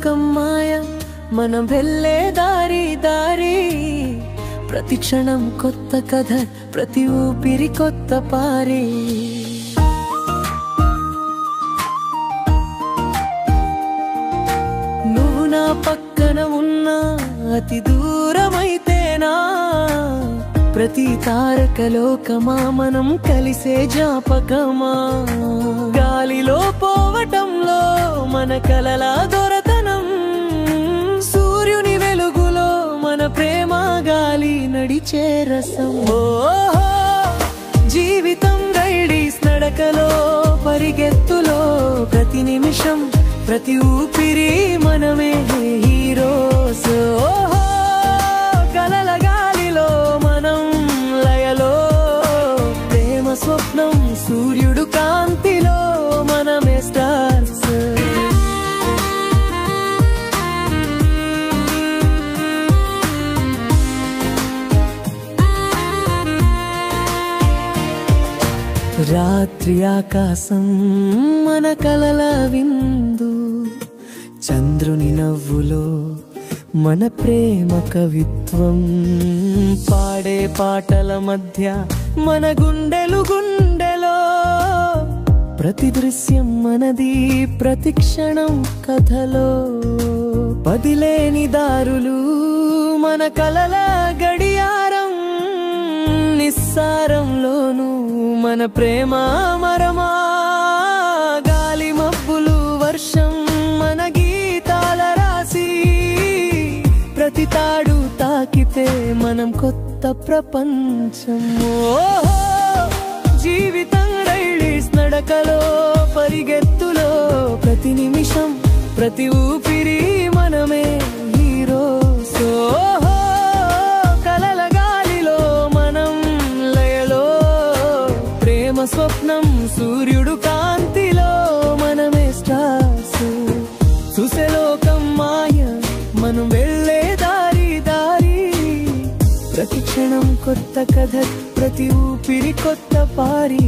లోకం మాయ మనం వెళ్ళే దారి దారి ప్రతి క్షణం కొత్త కథ ప్రతి ఊపిరి కొత్త పారి నువ్వు నా పక్కన ఉన్నా అతి దూరమైతేనా ప్రతి తారక లోకమా మనం కలిసే జ్ఞాపకమా గాలిలో పోవటంలో మన కలల దొరతనం సూర్యుని వెలుగులో మన ప్రేమ గాలి నడిచే రసం జీవితం రైడీస్ నడకలో పరిగెత్తులో ప్రతి నిమిషం ప్రతి ఊపిరి మనమే హీరోస్ కలల గాలిలో మనం లయలో ప్రేమ స్వప్నం సూర్యుడు కాంతిలో మనమే స్టార్స్ రాత్రి ఆకాశం మన కలల విందు చంద్రుని నవ్వులో మన ప్రేమ కవిత్వం పాడే పాటల మధ్య మన గుండెలు గుండెలో ప్రతి దృశ్యం మనది ప్రతి క్షణం కథలో పదిలేని దారులు మన కలల గడియారం నిస్సారంలోనూ మన ప్రేమ మరమా గాలి మబ్బులు వర్షం మన గీతాల రాసి ప్రతి తాడు తాకితే మనం కొత్త ప్రపంచం జీవితం రైడీస్ నడకలో పరిగెత్తులో ప్రతి నిమిషం ప్రతి ఊపిరి మనమే హీరోస్ కలల గాలిలో మనం లయలో ప్రేమ స్వప్నం సూర్యుడు కాంతిలో మనమే స్టార్స్ చూసే లోకం మాయ మనం వెళ్ళే దారి దారి ప్రతి క్షణం కొత్త కథ ప్రతి ఊపిరి కొత్త పారి